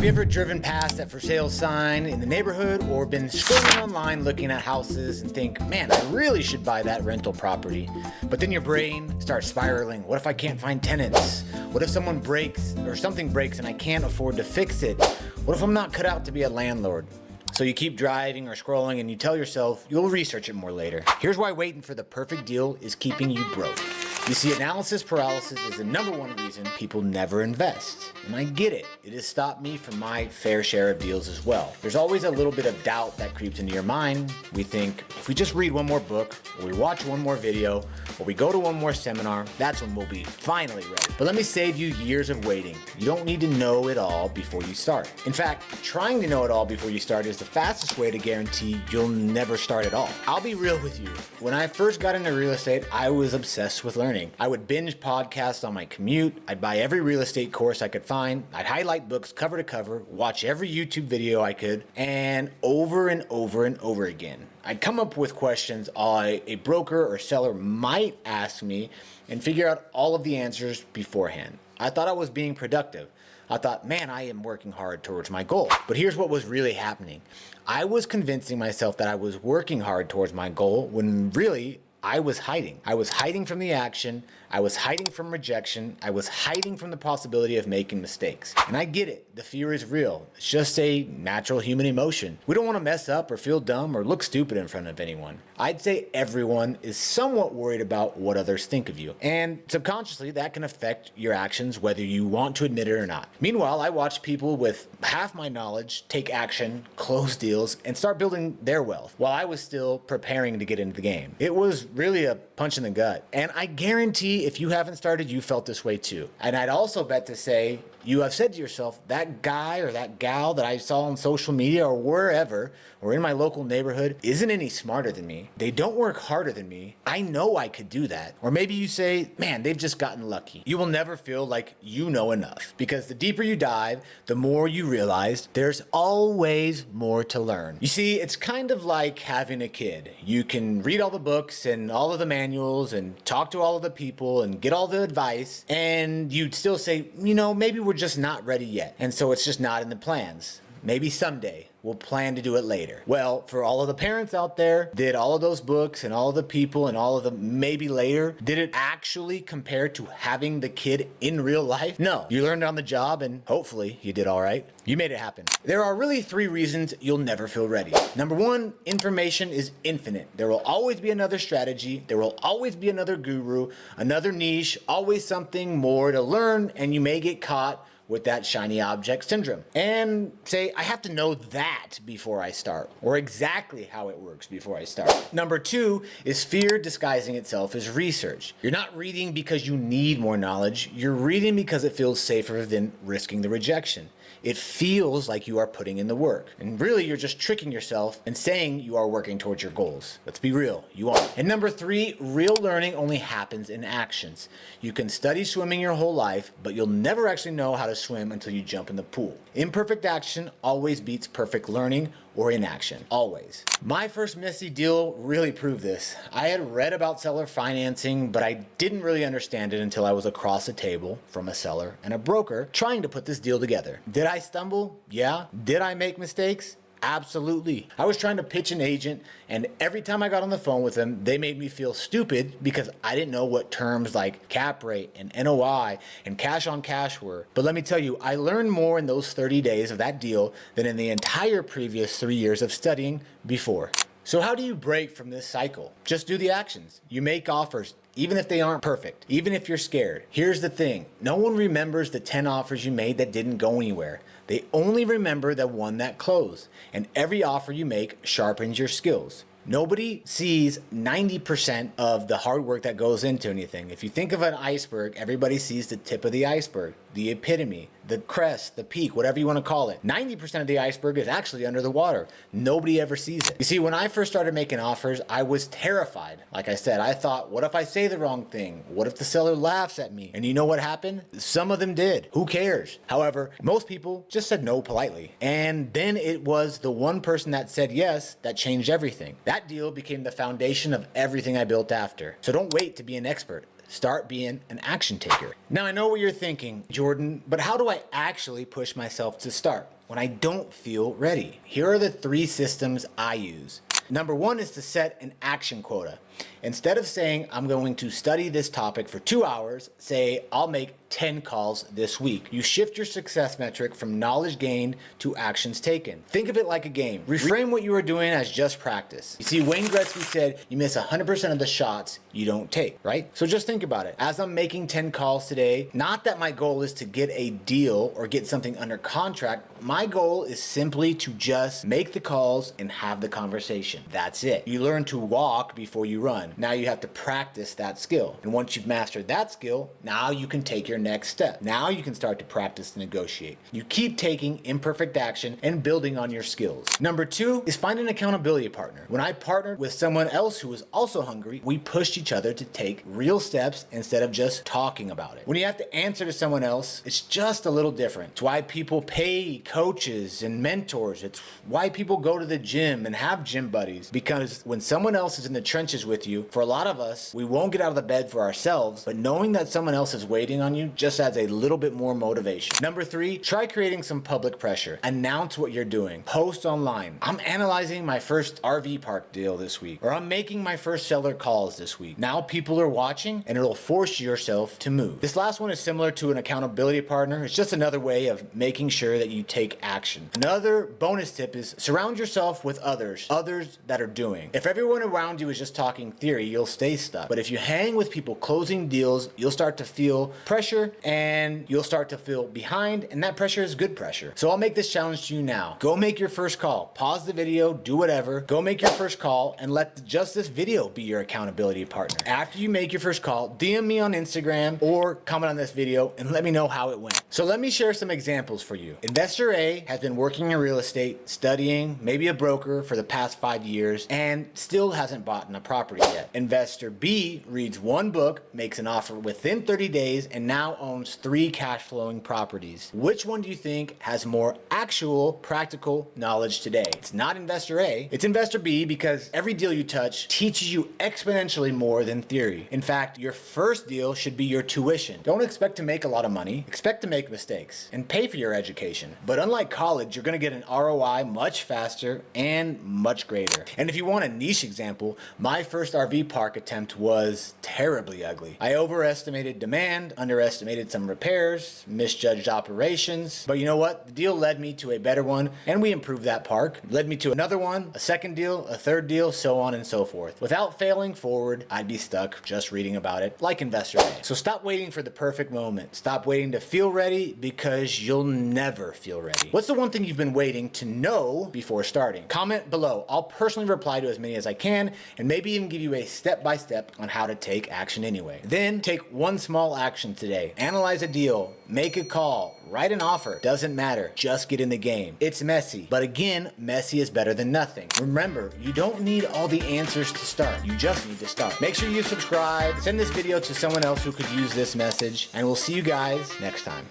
Have you ever driven past that for sale sign in the neighborhood or been scrolling online looking at houses and think, man, I really should buy that rental property? But then your brain starts spiraling. What if I can't find tenants? What if someone breaks or something breaks and I can't afford to fix it? What if I'm not cut out to be a landlord? So you keep driving or scrolling and you tell yourself you'll research it more later. Here's why waiting for the perfect deal is keeping you broke. You see, analysis paralysis is the #1 reason people never invest. And I get it. It has stopped me from my fair share of deals as well. There's always a little bit of doubt that creeps into your mind. We think, if we just read one more book, or we watch one more video, or we go to one more seminar, that's when we'll be finally ready. But let me save you years of waiting. You don't need to know it all before you start. In fact, trying to know it all before you start is the fastest way to guarantee you'll never start at all. I'll be real with you. When I first got into real estate, I was obsessed with learning. I would binge podcasts on my commute. I'd buy every real estate course I could find. I'd highlight books cover to cover, watch every YouTube video I could, and over and over and over again. I'd come up with questions a broker or seller might ask me and figure out all of the answers beforehand. I thought I was being productive. I thought, man, I am working hard towards my goal. But here's what was really happening. I was convincing myself that I was working hard towards my goal when really I was hiding. I was hiding from the action. I was hiding from rejection. I was hiding from the possibility of making mistakes. And I get it. The fear is real. It's just a natural human emotion. We don't want to mess up or feel dumb or look stupid in front of anyone. I'd say everyone is somewhat worried about what others think of you. And subconsciously, that can affect your actions whether you want to admit it or not. Meanwhile, I watch people with half my knowledge take action, close deals, and start building their wealth while I was still preparing to get into the game. It was really a punch in the gut. And I guarantee if you haven't started, you felt this way too. And I'd also bet to say, you have said to yourself, that guy or that gal that I saw on social media or wherever, or in my local neighborhood, isn't any smarter than me. They don't work harder than me. I know I could do that. Or maybe you say, man, they've just gotten lucky. You will never feel like you know enough, because the deeper you dive, the more you realize there's always more to learn. You see, it's kind of like having a kid. You can read all the books and all of the manuals and talk to all of the people and get all the advice, and you'd still say, you know, maybe we're just not ready yet. And so it's just not in the plans. Maybe someday we'll plan to do it later. Well, for all of the parents out there, did all of those books and all of the people and all of the maybe later, did it actually compare to having the kid in real life? No. You learned on the job and hopefully you did all right. You made it happen. There are really 3 reasons you'll never feel ready. #1, information is infinite. There will always be another strategy. There will always be another guru, another niche, always something more to learn, and you may get caught with that shiny object syndrome and say, I have to know that before I start, or exactly how it works before I start. #2 is fear disguising itself as research. You're not reading because you need more knowledge. You're reading because it feels safer than risking the rejection. It feels like you are putting in the work. And really, you're just tricking yourself and saying you are working towards your goals. Let's be real, you aren't. And #3, real learning only happens in actions. You can study swimming your whole life, but you'll never actually know how to swim until you jump in the pool. Imperfect action always beats perfect learning or inaction, always. My first messy deal really proved this. I had read about seller financing, but I didn't really understand it until I was across a table from a seller and a broker trying to put this deal together. Did I stumble? Yeah. Did I make mistakes? Absolutely. I was trying to pitch an agent, and every time I got on the phone with them, they made me feel stupid because I didn't know what terms like cap rate and NOI and cash on cash were. But let me tell you, I learned more in those 30 days of that deal than in the entire previous 3 years of studying before. So how do you break from this cycle? Just do the actions. You make offers, even if they aren't perfect, even if you're scared. Here's the thing. No one remembers the 10 offers you made that didn't go anywhere. They only remember the one that closed. And every offer you make sharpens your skills. Nobody sees 90% of the hard work that goes into anything. If you think of an iceberg, everybody sees the tip of the iceberg, the epitome, the crest, the peak, whatever you want to call it. 90% of the iceberg is actually under the water. Nobody ever sees it. You see, when I first started making offers, I was terrified. Like I said, I thought, what if I say the wrong thing? What if the seller laughs at me? And you know what happened? Some of them did. Who cares? However, most people just said no politely. And then it was the one person that said yes that changed everything. That deal became the foundation of everything I built after. So don't wait to be an expert. Start being an action taker. Now I know what you're thinking, Jordan, but how do I actually push myself to start when I don't feel ready? Here are the 3 systems I use. Number 1 is to set an action quota. Instead of saying, I'm going to study this topic for 2 hours, say, I'll make 10 calls this week. You shift your success metric from knowledge gained to actions taken. Think of it like a game. Reframe what you are doing as just practice. You see, Wayne Gretzky said, you miss 100% of the shots you don't take, right? So just think about it. As I'm making 10 calls today, not that my goal is to get a deal or get something under contract. My goal is simply to just make the calls and have the conversation. That's it. You learn to walk before you run. Now you have to practice that skill. And once you've mastered that skill, now you can take your next step. Now you can start to practice and negotiate. You keep taking imperfect action and building on your skills. Number 2 is find an accountability partner. When I partnered with someone else who was also hungry, we pushed each other to take real steps instead of just talking about it. When you have to answer to someone else, it's just a little different. It's why people pay coaches and mentors. It's why people go to the gym and have gym buddies, because when someone else is in the trenches with you, for a lot of us, we won't get out of the bed for ourselves, but knowing that someone else is waiting on you just adds a little bit more motivation. Number 3, try creating some public pressure. Announce what you're doing. Post online. I'm analyzing my first RV park deal this week, or I'm making my first seller calls this week. Now people are watching and it'll force yourself to move. This last one is similar to an accountability partner. It's just another way of making sure that you take action. Another bonus tip is surround yourself with others that are doing. If everyone around you is just talking theory, you'll stay stuck. But if you hang with people closing deals, you'll start to feel pressure and you'll start to feel behind, and that pressure is good pressure. So I'll make this challenge to you now. Go make your first call. Pause the video, do whatever. Go make your first call and let just this video be your accountability partner. After you make your first call, DM me on Instagram or comment on this video and let me know how it went. So let me share some examples for you. Investor A has been working in real estate, studying, maybe a broker for the past 5 years, and still hasn't bought a property yet. Investor B reads 1 book, makes an offer within 30 days, and now owns 3 cash flowing properties. Which one do you think has more actual practical knowledge today? It's not Investor A, it's Investor B, because every deal you touch teaches you exponentially more than theory. In fact, your first deal should be your tuition. Don't expect to make a lot of money, expect to make mistakes and pay for your education. But unlike college, you're gonna get an ROI much faster and much greater. And if you want a niche example, my first RV park attempt was terribly ugly. I overestimated demand, underestimated some repairs, misjudged operations. But you know what? The deal led me to a better one, and we improved that park. It led me to another one, a second deal, a third deal, so on and so forth. Without failing forward, I'd be stuck just reading about it, like Investor A. So stop waiting for the perfect moment. Stop waiting to feel ready, because you'll never feel ready. What's the one thing you've been waiting to know before starting? Comment below. I'll personally reply to as many as I can, and maybe even give you a step-by-step on how to take action anyway. Then take one small action today. Analyze a deal, make a call, write an offer. Doesn't matter. Just get in the game. It's messy, but again, messy is better than nothing. Remember, you don't need all the answers to start. You just need to start. Make sure you subscribe, send this video to someone else who could use this message, and we'll see you guys next time.